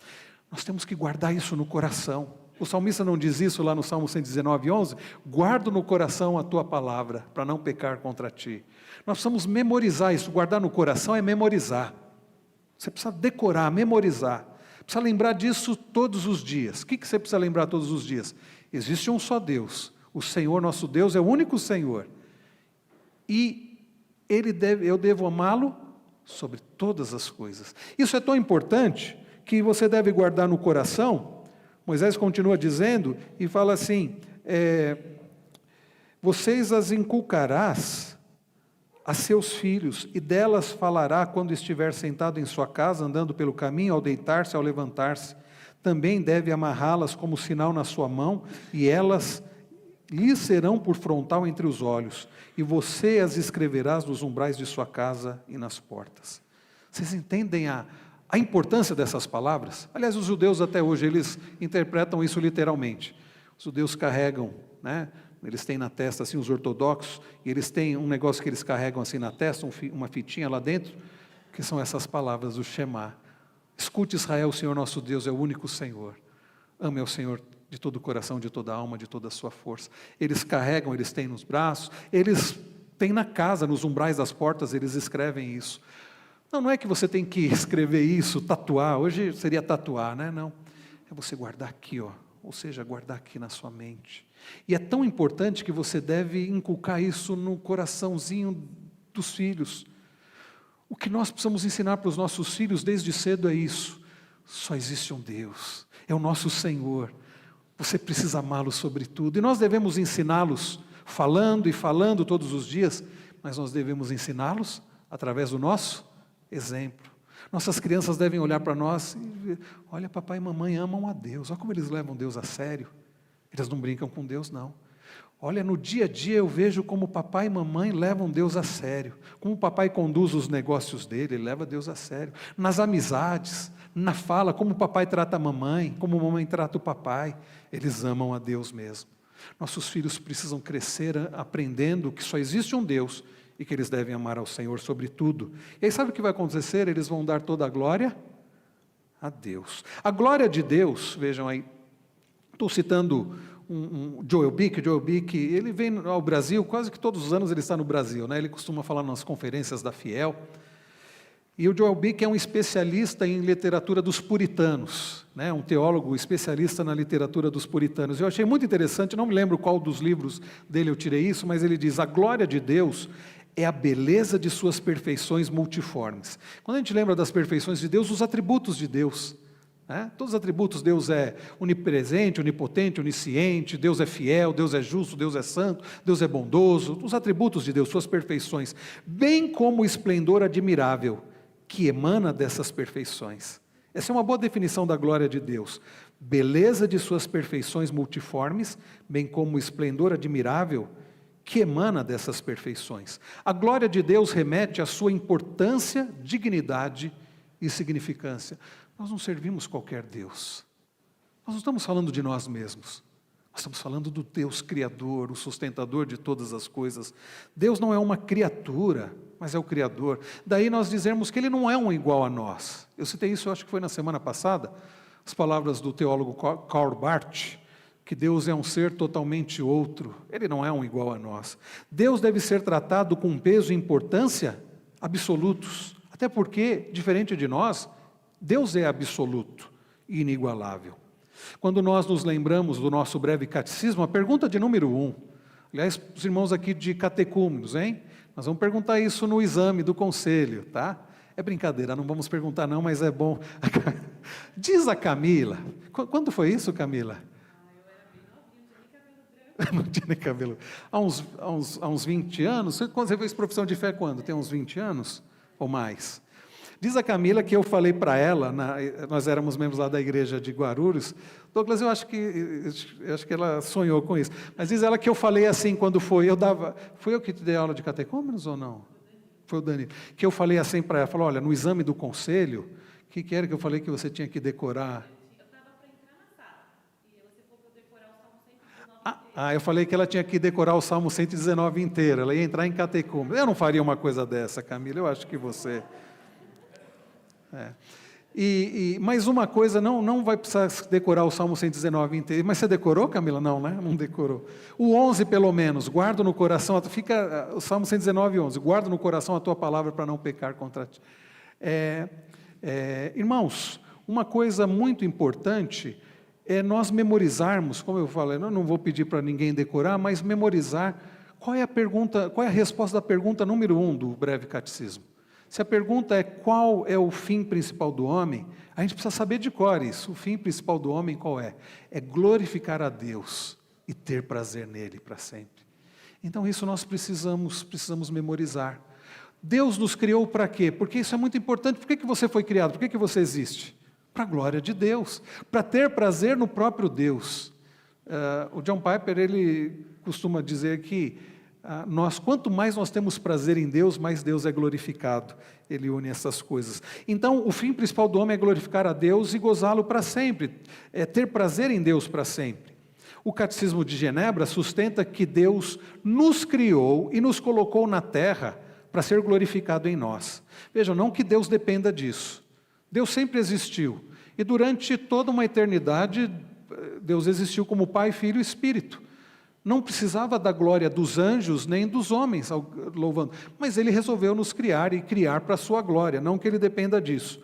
Nós temos que guardar isso no coração. O salmista não diz isso lá no Salmo 119:11? Guardo no coração a tua palavra, para não pecar contra ti. Nós precisamos memorizar isso, guardar no coração é memorizar. Você precisa decorar, memorizar. Precisa lembrar disso todos os dias. O que você precisa lembrar todos os dias? Existe um só Deus. O Senhor nosso Deus é o único Senhor. E eu devo amá-lo sobre todas as coisas. Isso é tão importante que você deve guardar no coração. Moisés continua dizendo e fala assim, vocês as inculcarás a seus filhos, e delas falará quando estiver sentado em sua casa, andando pelo caminho, ao deitar-se, ao levantar-se. Também deve amarrá-las como sinal na sua mão, e elas lhes serão por frontal entre os olhos, e você as escreverás nos umbrais de sua casa e nas portas. Vocês entendem a importância dessas palavras? Aliás, os judeus até hoje, eles interpretam isso literalmente. Os judeus carregam, eles têm na testa, assim, os ortodoxos, e eles têm um negócio que eles carregam assim na testa, uma fitinha lá dentro, que são essas palavras do Shema. Escute Israel, o Senhor nosso Deus é o único Senhor. Ame ao Senhor de todo o coração, de toda a alma, de toda a sua força. Eles carregam, eles têm nos braços, eles têm na casa, nos umbrais das portas, eles escrevem isso. Não é que você tem que escrever isso, tatuar, hoje seria tatuar, Não, é você guardar aqui, ou seja, guardar aqui na sua mente. E é tão importante que você deve inculcar isso no coraçãozinho dos filhos. O que nós precisamos ensinar para os nossos filhos desde cedo é isso. Só existe um Deus, é o nosso Senhor. Você precisa amá-lo sobre tudo. E nós devemos ensiná-los falando e falando todos os dias, mas nós devemos ensiná-los através do nosso exemplo. Nossas crianças devem olhar para nós e ver, olha, papai e mamãe amam a Deus, olha como eles levam Deus a sério. Eles não brincam com Deus, não. Olha, no dia a dia eu vejo como papai e mamãe levam Deus a sério. Como o papai conduz os negócios dele, ele leva Deus a sério. Nas amizades, na fala, como o papai trata a mamãe, como a mamãe trata o papai. Eles amam a Deus mesmo. Nossos filhos precisam crescer aprendendo que só existe um Deus e que eles devem amar ao Senhor sobre tudo. E aí sabe o que vai acontecer? Eles vão dar toda a glória a Deus. A glória de Deus, vejam aí, estou citando Joel Bick, ele vem ao Brasil, quase que todos os anos ele está no Brasil, ele costuma falar nas conferências da Fiel, e o Joel Bick é um especialista em literatura dos puritanos, um teólogo especialista na literatura dos puritanos. Eu achei muito interessante, não me lembro qual dos livros dele eu tirei isso, mas ele diz, a glória de Deus é a beleza de suas perfeições multiformes. Quando a gente lembra das perfeições de Deus, os atributos de Deus, né? Todos os atributos, Deus é onipresente, onipotente, onisciente, Deus é fiel, Deus é justo, Deus é santo, Deus é bondoso, os atributos de Deus, suas perfeições, bem como o esplendor admirável que emana dessas perfeições. Essa é uma boa definição da glória de Deus. Beleza de suas perfeições multiformes, bem como o esplendor admirável que emana dessas perfeições. A glória de Deus remete à sua importância, dignidade e significância. Nós não servimos qualquer Deus. Nós não estamos falando de nós mesmos. Nós estamos falando do Deus Criador, o sustentador de todas as coisas. Deus não é uma criatura, mas é o Criador. Daí nós dizemos que Ele não é um igual a nós. Eu citei isso, eu acho que foi na semana passada, as palavras do teólogo Karl Barth, que Deus é um ser totalmente outro. Ele não é um igual a nós. Deus deve ser tratado com peso e importância absolutos. Até porque, diferente de nós, Deus é absoluto e inigualável. Quando nós nos lembramos do nosso breve catecismo, a pergunta de número 1, aliás, os irmãos aqui de catecúmenos, hein? Nós vamos perguntar isso no exame do conselho, tá? É brincadeira, não vamos perguntar não, mas é bom. Diz a Camila, quando foi isso, Camila? Eu era bem novinha, não tinha nem cabelo branco. Não tinha nem cabelo. Há uns 20 anos, você fez profissão de fé quando? Tem uns 20 anos ou mais? Diz a Camila que eu falei para ela, nós éramos membros lá da igreja de Guarulhos, Douglas, eu acho que ela sonhou com isso, mas diz ela que eu falei assim quando foi eu que te dei aula de catecúmenos ou não? Foi o Dani. Que eu falei assim para ela, falou, olha, no exame do conselho, o que era que eu falei que você tinha que decorar? Eu estava para entrar na sala, e você falou para eu decorar o Salmo 119 inteiro. Eu falei que ela tinha que decorar o Salmo 119 inteiro, ela ia entrar em catecúmenos. Eu não faria uma coisa dessa, Camila, eu acho que você... Mas uma coisa, não vai precisar decorar o Salmo 119 inteiro. Mas você decorou, Camila? Não, né? Não decorou. O 11 pelo menos, guarda no coração, fica o Salmo 119, 11, guarda no coração a tua palavra para não pecar contra ti. Irmãos, uma coisa muito importante é nós memorizarmos, como eu falei, eu não vou pedir para ninguém decorar, mas memorizar qual é a resposta da pergunta número 1 do breve catecismo. Se a pergunta é qual é o fim principal do homem, a gente precisa saber de cor isso. O fim principal do homem qual é? É glorificar a Deus e ter prazer nele para sempre. Então isso nós precisamos memorizar. Deus nos criou para quê? Porque isso é muito importante. Por que você foi criado? Por que você existe? Para a glória de Deus, para ter prazer no próprio Deus. O John Piper, ele costuma dizer que quanto mais nós temos prazer em Deus, mais Deus é glorificado. Ele une essas coisas. Então, o fim principal do homem é glorificar a Deus e gozá-lo para sempre, é ter prazer em Deus para sempre. O Catecismo de Genebra sustenta que Deus nos criou e nos colocou na terra para ser glorificado em nós. Vejam, não que Deus dependa disso. Deus sempre existiu. E durante toda uma eternidade, Deus existiu como Pai, Filho e Espírito. Não precisava da glória dos anjos nem dos homens louvando, mas Ele resolveu nos criar e criar para a sua glória, não que Ele dependa disso.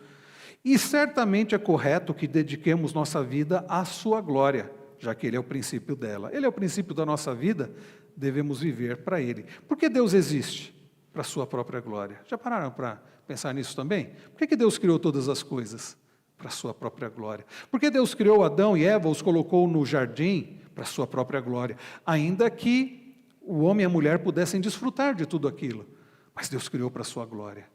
E certamente é correto que dediquemos nossa vida à sua glória, já que Ele é o princípio dela. Ele é o princípio da nossa vida, devemos viver para Ele. Por que Deus existe? Para a sua própria glória. Já pararam para pensar nisso também? Por que Deus criou todas as coisas? Para a sua própria glória. Por que Deus criou Adão e Eva, os colocou no jardim? Para a sua própria glória, ainda que o homem e a mulher pudessem desfrutar de tudo aquilo, mas Deus criou para a sua glória.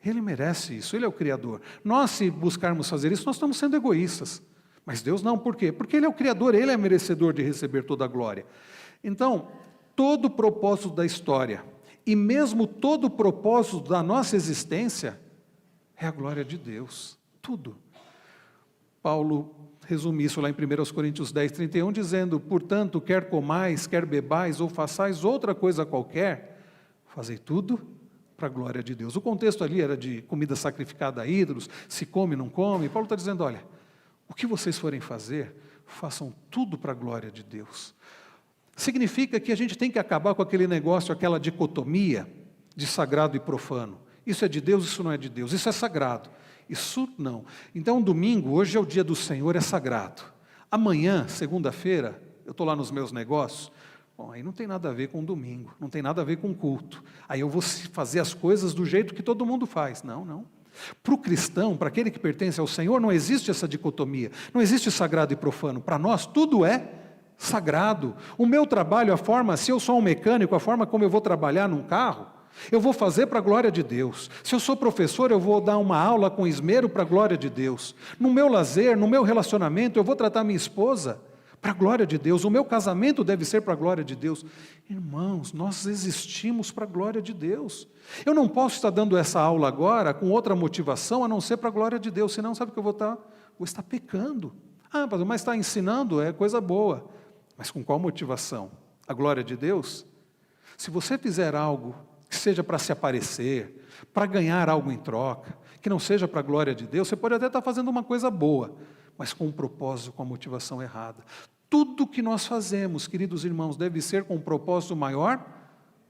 Ele merece isso, Ele é o Criador. Nós, se buscarmos fazer isso, nós estamos sendo egoístas, mas Deus não, por quê? Porque Ele é o Criador, Ele é merecedor de receber toda a glória. Então, todo o propósito da história, e mesmo todo o propósito da nossa existência, é a glória de Deus, tudo. Paulo resume isso lá em 1 Coríntios 10, 31, dizendo, portanto, quer comais, quer bebais, ou façais outra coisa qualquer, fazei tudo para a glória de Deus. O contexto ali era de comida sacrificada a ídolos, se come, não come. Paulo está dizendo, olha, o que vocês forem fazer, façam tudo para a glória de Deus. Significa que a gente tem que acabar com aquele negócio, aquela dicotomia de sagrado e profano. Isso é de Deus, isso não é de Deus, isso é sagrado. Isso não. Então, domingo, hoje é o dia do Senhor, é sagrado. Amanhã, segunda-feira, eu estou lá nos meus negócios, bom, aí não tem nada a ver com domingo, não tem nada a ver com culto. Aí eu vou fazer as coisas do jeito que todo mundo faz. Não. Para o cristão, para aquele que pertence ao Senhor, não existe essa dicotomia, não existe sagrado e profano. Para nós, tudo é sagrado. O meu trabalho, a forma, se eu sou um mecânico, a forma como eu vou trabalhar num carro, eu vou fazer para a glória de Deus. Se eu sou professor, eu vou dar uma aula com esmero para a glória de Deus. No meu lazer, no meu relacionamento, eu vou tratar minha esposa para a glória de Deus. O meu casamento deve ser para a glória de Deus. Irmãos, nós existimos para a glória de Deus. Eu não posso estar dando essa aula agora com outra motivação a não ser para a glória de Deus, senão sabe que eu vou estar pecando. Ah, pastor, mas está ensinando, é coisa boa. Mas com qual motivação? A glória de Deus? Se você fizer algo que seja para se aparecer, para ganhar algo em troca, que não seja para a glória de Deus, você pode até estar fazendo uma coisa boa, mas com um propósito, com a motivação errada. Tudo que nós fazemos, queridos irmãos, deve ser com um propósito maior,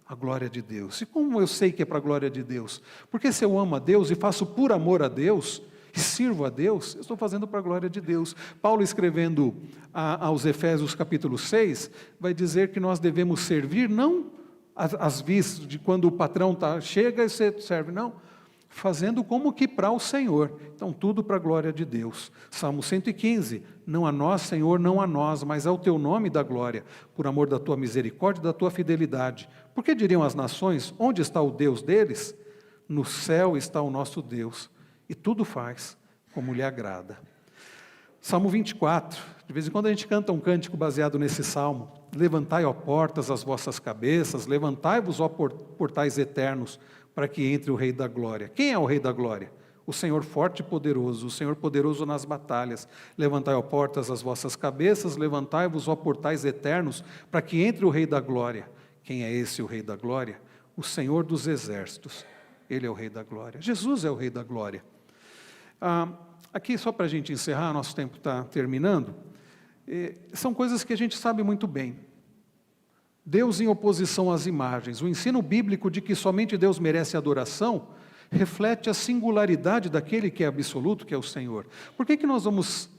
a glória de Deus. E como eu sei que é para a glória de Deus? Porque se eu amo a Deus e faço por amor a Deus, e sirvo a Deus, eu estou fazendo para a glória de Deus. Paulo, escrevendo aos Efésios capítulo 6, vai dizer que nós devemos servir, não às vistas de quando o patrão chega e você serve, não, fazendo como que para o Senhor. Então, tudo para a glória de Deus. Salmo 115, não a nós, Senhor, não a nós, mas ao teu nome da glória, por amor da tua misericórdia e da tua fidelidade. Porque diriam as nações, onde está o Deus deles? No céu está o nosso Deus, e tudo faz como lhe agrada. Salmo 24, de vez em quando a gente canta um cântico baseado nesse salmo. Levantai, ó portas, as vossas cabeças, levantai-vos, ó portais eternos, para que entre o Rei da Glória. Quem é o Rei da Glória? O Senhor forte e poderoso, o Senhor poderoso nas batalhas. Levantai, ó portas, as vossas cabeças, levantai-vos, ó portais eternos, para que entre o Rei da Glória. Quem é esse o Rei da Glória? O Senhor dos exércitos. Ele é o Rei da Glória. Jesus é o Rei da Glória. Aqui, só para a gente encerrar, nosso tempo está terminando, são coisas que a gente sabe muito bem. Deus em oposição às imagens. O ensino bíblico de que somente Deus merece adoração reflete a singularidade daquele que é absoluto, que é o Senhor. Por que nós vamos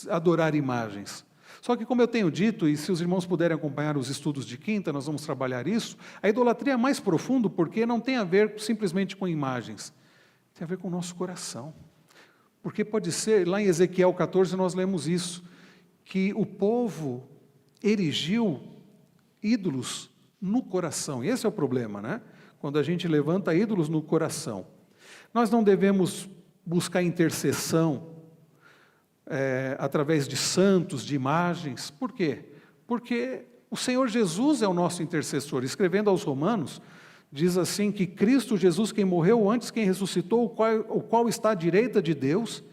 adorar imagens? Só que, como eu tenho dito, e se os irmãos puderem acompanhar os estudos de quinta, nós vamos trabalhar isso, a idolatria é mais profundo porque não tem a ver simplesmente com imagens, tem a ver com o nosso coração. Porque pode ser, lá em Ezequiel 14 nós lemos isso, que o povo erigiu ídolos no coração. E esse é o problema, né? Quando a gente levanta ídolos no coração. Nós não devemos buscar intercessão através de santos, de imagens. Por quê? Porque o Senhor Jesus é o nosso intercessor. Escrevendo aos Romanos, diz assim que Cristo Jesus, quem morreu antes, quem ressuscitou, o qual está à direita de Deus,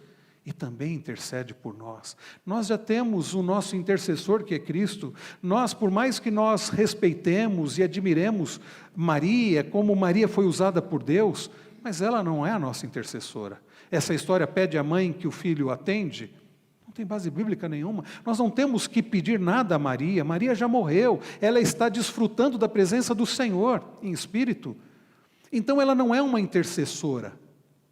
e também intercede por nós. Nós já temos o nosso intercessor, que é Cristo. Nós, por mais que nós respeitemos e admiremos Maria, como Maria foi usada por Deus, mas ela não é a nossa intercessora. Essa história pede à mãe que o filho atende, não tem base bíblica nenhuma. Nós não temos que pedir nada a Maria. Maria já morreu, ela está desfrutando da presença do Senhor em espírito. Então ela não é uma intercessora.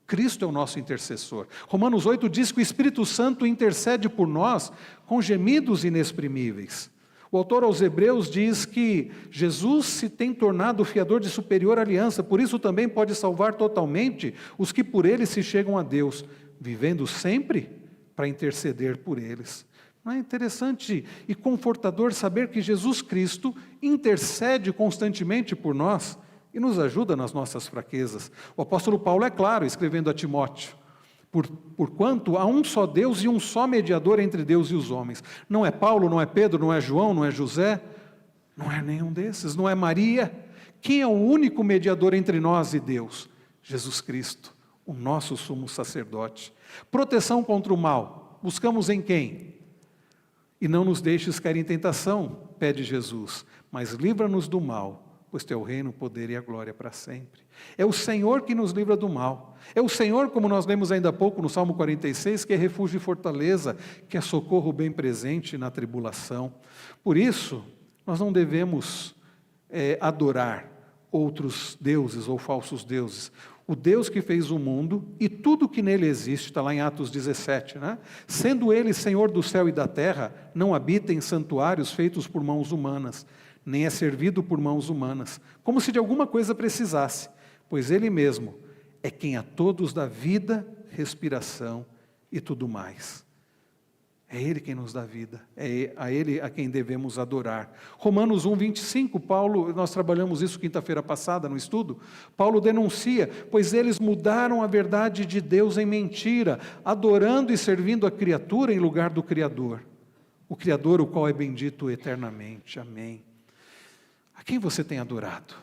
Cristo é o nosso intercessor. Romanos 8 diz que o Espírito Santo intercede por nós com gemidos inexprimíveis. O autor aos Hebreus diz que Jesus se tem tornado o fiador de superior aliança, por isso também pode salvar totalmente os que por ele se chegam a Deus, vivendo sempre para interceder por eles. Não é interessante e confortador saber que Jesus Cristo intercede constantemente por nós e nos ajuda nas nossas fraquezas. O apóstolo Paulo é claro, escrevendo a Timóteo, porquanto há um só Deus e um só mediador entre Deus e os homens. Não é Paulo, não é Pedro, não é João, não é José, não é nenhum desses, não é Maria. Quem é o único mediador entre nós e Deus? Jesus Cristo, o nosso sumo sacerdote. Proteção contra o mal, buscamos em quem? E não nos deixes cair em tentação, pede Jesus, mas livra-nos do mal, pois teu reino, o poder e a glória para sempre. É o Senhor que nos livra do mal. É o Senhor, como nós lemos ainda há pouco no Salmo 46, que é refúgio e fortaleza, que é socorro bem presente na tribulação. Por isso, nós não devemos adorar outros deuses ou falsos deuses. O Deus que fez o mundo e tudo que nele existe, está lá em Atos 17, né? Sendo ele Senhor do céu e da terra, não habita em santuários feitos por mãos humanas, nem é servido por mãos humanas, como se de alguma coisa precisasse, pois ele mesmo é quem a todos dá vida, respiração e tudo mais. É Ele quem nos dá vida, é a Ele a quem devemos adorar. Romanos 1, 25, Paulo, nós trabalhamos isso quinta-feira passada no estudo, Paulo denuncia, pois eles mudaram a verdade de Deus em mentira, adorando e servindo a criatura em lugar do Criador. O Criador, o qual é bendito eternamente. Amém. A quem você tem adorado?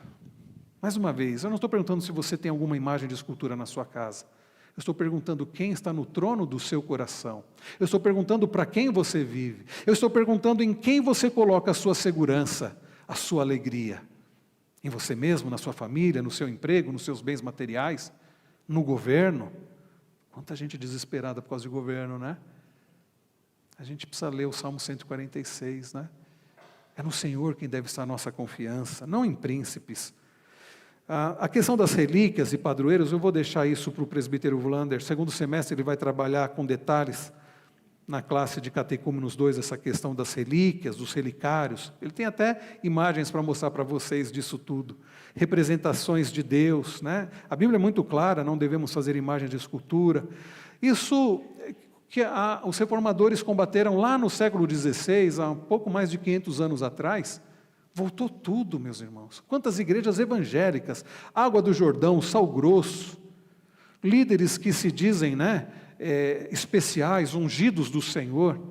Mais uma vez, eu não estou perguntando se você tem alguma imagem de escultura na sua casa. Eu estou perguntando quem está no trono do seu coração. Eu estou perguntando para quem você vive. Eu estou perguntando em quem você coloca a sua segurança, a sua alegria. Em você mesmo, na sua família, no seu emprego, nos seus bens materiais, no governo. Quanta gente desesperada por causa de governo, né? A gente precisa ler o Salmo 146, né? É no Senhor quem deve estar a nossa confiança, não em príncipes. A questão das relíquias e padroeiros, eu vou deixar isso para o presbítero Vlander. Segundo semestre ele vai trabalhar com detalhes na classe de Catecúmenos 2, essa questão das relíquias, dos relicários. Ele tem até imagens para mostrar para vocês disso tudo. Representações de Deus, né? A Bíblia é muito clara, não devemos fazer imagens de escultura. Isso que os reformadores combateram lá no século XVI, há um pouco mais de 500 anos atrás. Voltou tudo, meus irmãos. Quantas igrejas evangélicas, Água do Jordão, Sal Grosso, líderes que se dizem, né, especiais, ungidos do Senhor.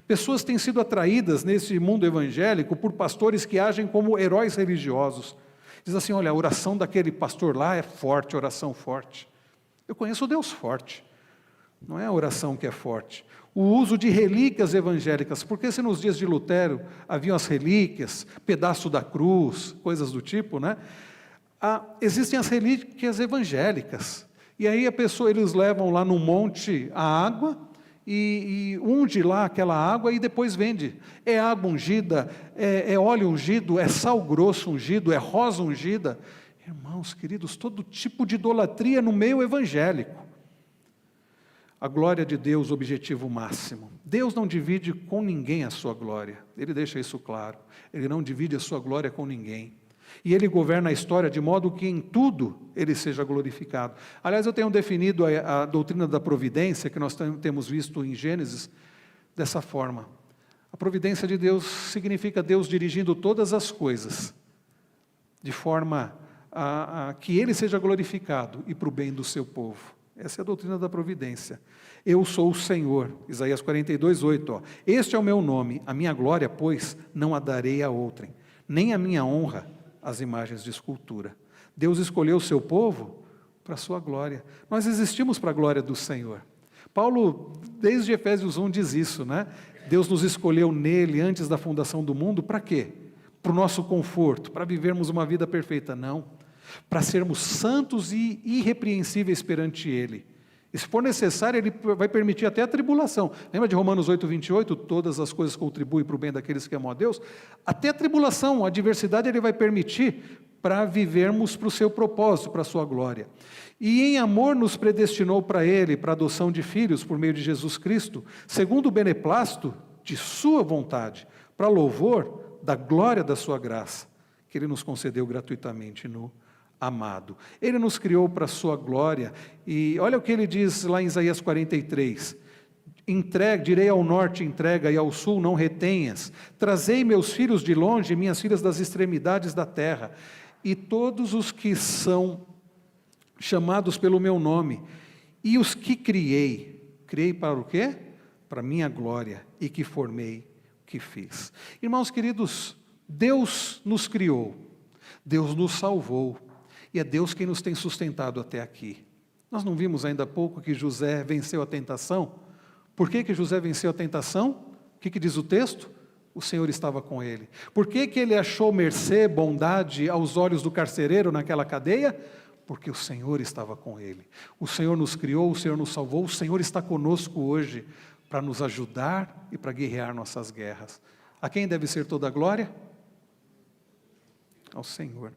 Pessoas têm sido atraídas nesse mundo evangélico por pastores que agem como heróis religiosos. Diz assim, olha, a oração daquele pastor lá é forte, oração forte. Eu conheço o Deus forte, não é a oração que é forte. O uso de relíquias evangélicas, porque se nos dias de Lutero haviam as relíquias, pedaço da cruz, coisas do tipo, né? Existem as relíquias evangélicas, e aí eles levam lá no monte a água, e unge lá aquela água e depois vende. É água ungida, é óleo ungido, é sal grosso ungido, é rosa ungida. Irmãos queridos, todo tipo de idolatria no meio evangélico. A glória de Deus, objetivo máximo. Deus não divide com ninguém a sua glória. Ele deixa isso claro. Ele não divide a sua glória com ninguém. E Ele governa a história de modo que em tudo Ele seja glorificado. Aliás, eu tenho definido a doutrina da providência, que nós temos visto em Gênesis, dessa forma. A providência de Deus significa Deus dirigindo todas as coisas, de forma a que Ele seja glorificado e para o bem do seu povo. Essa é a doutrina da providência. Eu sou o Senhor, Isaías 42, 8. Este é o meu nome, a minha glória, pois, não a darei a outrem, nem a minha honra às imagens de escultura. Deus escolheu o seu povo para a sua glória. Nós existimos para a glória do Senhor. Paulo, desde Efésios 1, diz isso, né? Deus nos escolheu nele antes da fundação do mundo, para quê? Para o nosso conforto, para vivermos uma vida perfeita, não. Para sermos santos e irrepreensíveis perante Ele. E se for necessário, Ele vai permitir até a tribulação. Lembra de Romanos 8, 28? Todas as coisas contribuem para o bem daqueles que amam a Deus. Até a tribulação, a adversidade, Ele vai permitir para vivermos para o seu propósito, para a sua glória. E em amor nos predestinou para Ele, para a adoção de filhos por meio de Jesus Cristo, segundo o beneplácito de sua vontade, para louvor da glória da sua graça, que Ele nos concedeu gratuitamente no amado. Ele nos criou para a sua glória, e olha o que ele diz lá em Isaías 43, direi ao norte, entrega, e ao sul não retenhas, trazei meus filhos de longe, minhas filhas das extremidades da terra, e todos os que são chamados pelo meu nome, e os que criei para o quê? Para minha glória, e que formei, que fiz. Irmãos queridos, Deus nos criou, Deus nos salvou, e é Deus quem nos tem sustentado até aqui. Nós não vimos ainda há pouco que José venceu a tentação? Por que José venceu a tentação? O que diz o texto? O Senhor estava com ele. Por que ele achou mercê, bondade aos olhos do carcereiro naquela cadeia? Porque o Senhor estava com ele. O Senhor nos criou, o Senhor nos salvou, o Senhor está conosco hoje para nos ajudar e para guerrear nossas guerras. A quem deve ser toda a glória? Ao Senhor.